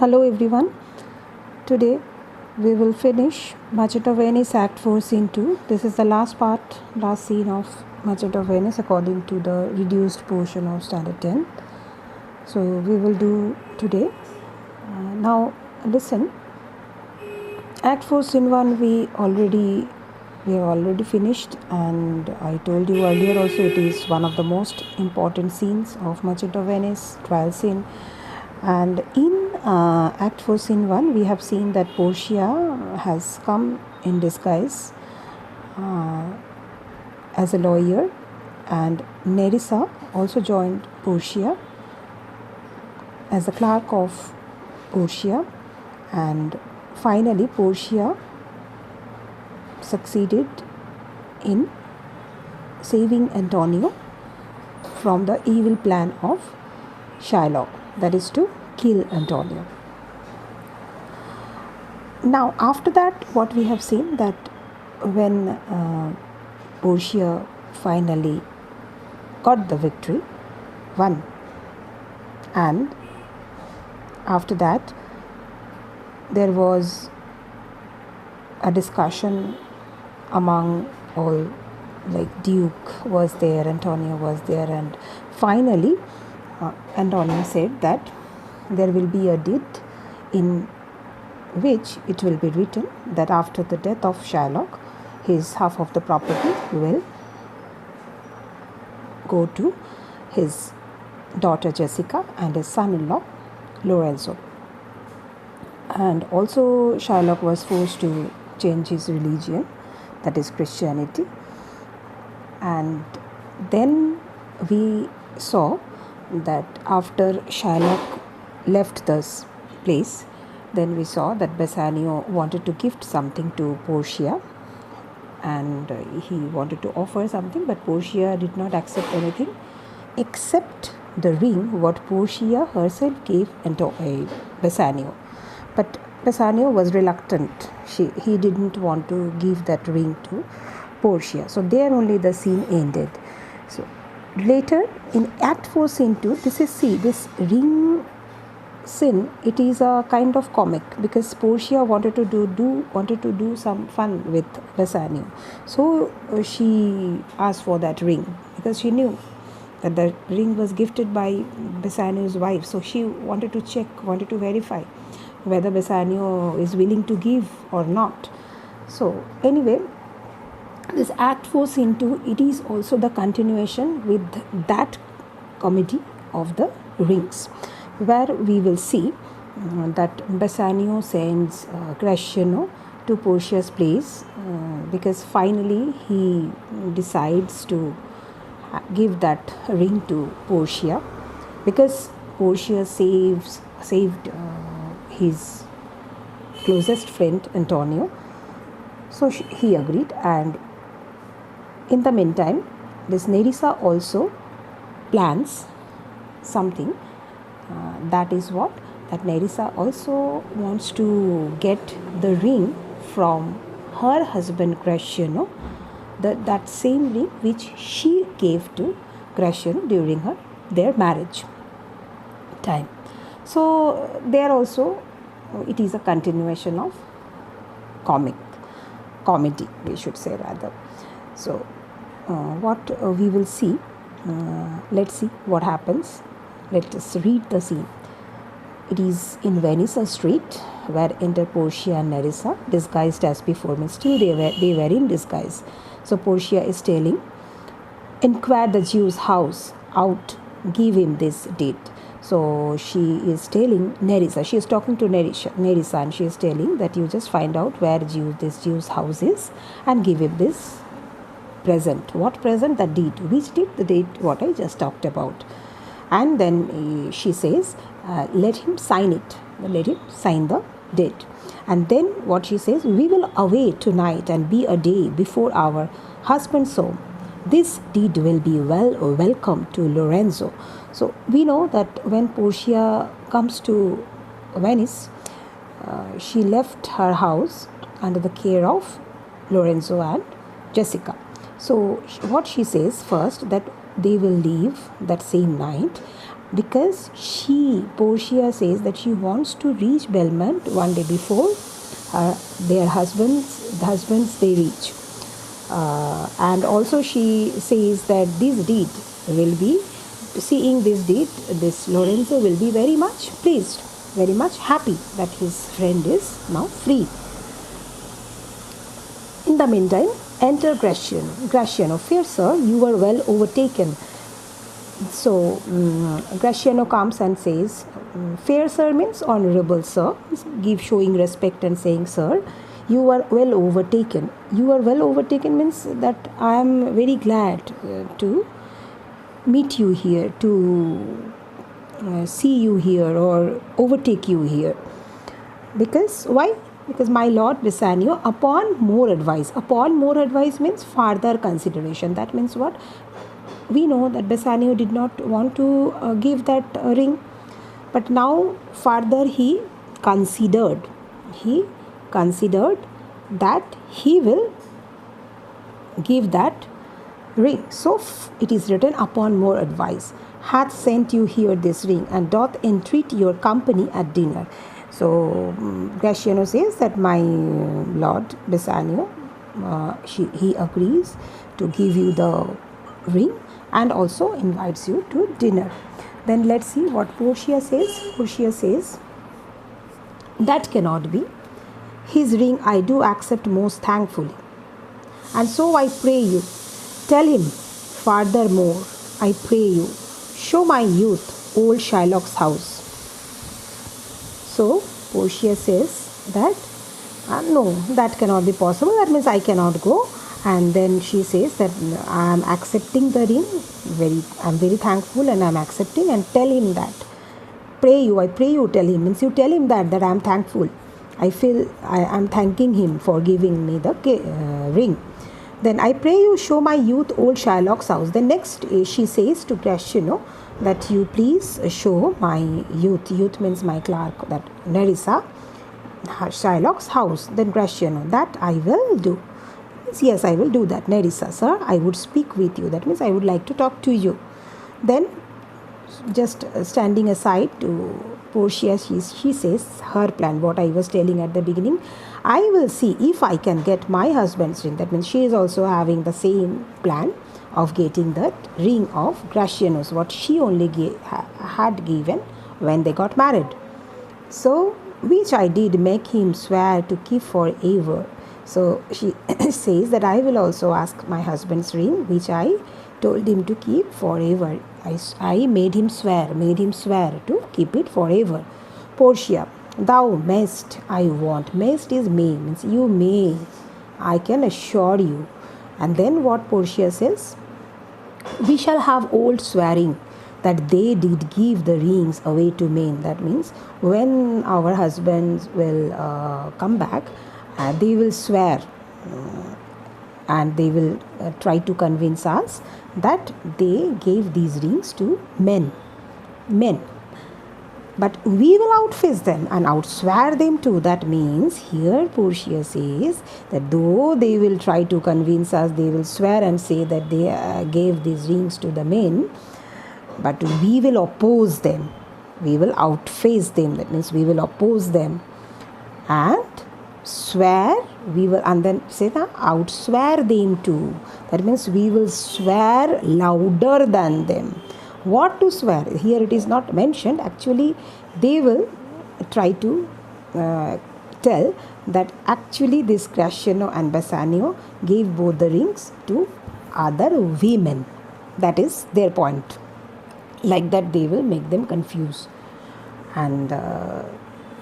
Hello everyone. Today we will finish Merchant of Venice Act 4 Scene 2. This is the last scene of Merchant of Venice according to the reduced portion of Standard 10. So we will do today. Now listen. Act 4 Scene 1 we have already finished, and I told you earlier also it is one of the most important scenes of Merchant of Venice, trial scene. And in Act 4 Scene 1 we have seen that Portia has come in disguise as a lawyer, and Nerissa also joined Portia as a clerk of Portia, and finally Portia succeeded in saving Antonio from the evil plan of Shylock, that is to kill Antonio. Now after that, what we have seen, that when Portia finally got the victory, won, and after that there was a discussion among all, like Duke was there, Antonio was there, and finally Antonio said that there will be a deed in which it will be written that after the death of Shylock, his half of the property will go to his daughter Jessica and his son-in-law Lorenzo. And also Shylock was forced to change his religion, that is Christianity. And then we saw that after Shylock left this place, then we saw that Bassanio wanted to gift something to Portia, and he wanted to offer something, but Portia did not accept anything except the ring what Portia herself gave Bassanio. But Bassanio was reluctant. He didn't want to give that ring to Portia. So there only the scene ended. So later in Act 4 Scene 2, this ring scene, it is a kind of comic, because Portia wanted to do some fun with Bassanio. So she asked for that ring because she knew that the ring was gifted by Bassanio's wife. So she wanted to verify whether Bassanio is willing to give or not. So anyway, this Act 4 Scene 2, it is also the continuation with that comedy of the rings, where we will see that Bassanio sends Crescendo to Portia's place because finally he decides to give that ring to Portia, because Portia saved his closest friend Antonio. So he agreed, and in the meantime this Nerissa also plans something. That is what, that Nerissa also wants to get the ring from her husband Crescendo, that same ring which she gave to Crescendo during their marriage time. So there also it is a continuation of comedy, we should say rather. So what we will see, let's see what happens. Let us read the scene. It is in Venice, a street where enter Portia and Nerissa, disguised as before. Means still they were in disguise. So Portia is telling, inquire the Jew's house out, give him this deed. So she is telling Nerissa, she is talking to Nerissa, and she is telling that you just find out where this Jew's house is and give him this present. What present? The deed. Which deed? The deed what I just talked about. And then she says, let him sign it. Let him sign the deed. And then what she says, we will away tonight and be a day before our husband's home. This deed will be welcome to Lorenzo. So we know that when Portia comes to Venice, she left her house under the care of Lorenzo and Jessica. So what she says first, that they will leave that same night, because Portia says that she wants to reach Belmont one day before their husbands they reach. And also she says that this deed will be, seeing this deed, this Lorenzo will be very much pleased, very much happy that his friend is now free. In the meantime, enter Gratiano. Gratiano, fair sir, you were well overtaken. So Gratiano comes and says, fair sir means honorable sir, showing respect and saying, sir, you are well overtaken. You are well overtaken means that I am very glad to meet you here, to see you here or overtake you here. Because why? Because my lord Bassanio, upon more advice means further consideration. That means what? We know that Bassanio did not want to give that ring, but now further he considered that he will give that ring. So it is written, upon more advice hath sent you here this ring, and doth entreat your company at dinner. So Gratiano says that my lord Bassanio, he agrees to give you the ring and also invites you to dinner. Then let's see what Portia says. Portia says, that cannot be. His ring I do accept most thankfully. And so I pray you, tell him furthermore, I pray you, show my youth old Shylock's house. So Portia says that no, that cannot be possible. That means I cannot go. And then she says that I am accepting the ring. I am very thankful and I am accepting, and tell him that. I pray you tell him. Means you tell him that I am thankful. I feel I am thanking him for giving me the ring. Then I pray you show my youth old Shylock's house. Then next she says to Gratiano that you please show my youth. Youth means my clerk, that Nerissa, Shylock's house. Then Gratiano, that I will do. Yes, I will do that. Nerissa, sir, I would speak with you. That means I would like to talk to you. Then just standing aside to Portia, she says her plan, what I was telling at the beginning. I will see if I can get my husband's ring. That means she is also having the same plan of getting that ring of Gratiano's, what she only had given when they got married. So, which I did make him swear to keep forever. So she says that I will also ask my husband's ring, which I told him to keep forever. I made him swear to keep it forever. Portia, thou mayst, I want. Mayst is may, means you may. I can assure you. And then what Portia says? We shall have old swearing that they did give the rings away to men. That means when our husbands will come back, they will swear and they will try to convince us that they gave these rings to men. But we will outface them and outswear them too. That means here Portia says that though they will try to convince us, they will swear and say that they gave these rings to the men, but we will oppose them. We will outface them. That means we will oppose them and swear, we will, and then say that outswear them too. That means we will swear louder than them. What to swear? Here it is not mentioned. Actually, they will try to tell that actually this Gratiano and Bassanio gave both the rings to other women. That is their point. Like that, they will make them confused, and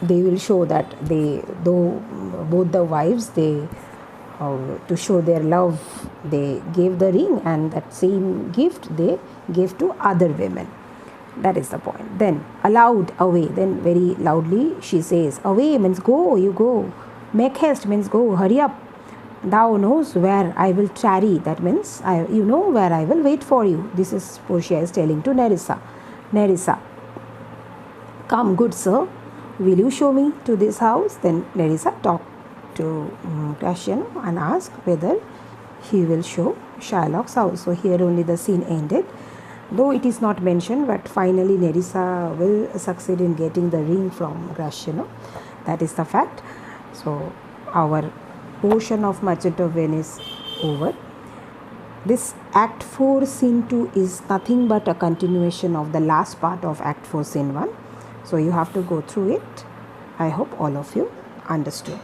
they will show that though both the wives, to show their love, they gave the ring, and that same gift they gave to other women. That is the point. Then aloud, away. Then very loudly she says, away means go, you go. Make haste means go, hurry up. Thou knows where I will tarry. That means you know where I will wait for you. This is Portia is telling to Nerissa. Nerissa, come good sir, will you show me to this house? Then Nerissa talked to Gratiano and asked whether he will show Shylock's house. So here only the scene ended. Though it is not mentioned, but finally Nerissa will succeed in getting the ring from Gratiano. That is the fact. So our portion of Merchant of Venice over. This Act 4 Scene 2 is nothing but a continuation of the last part of Act 4 Scene 1. So you have to go through it. I hope all of you understood.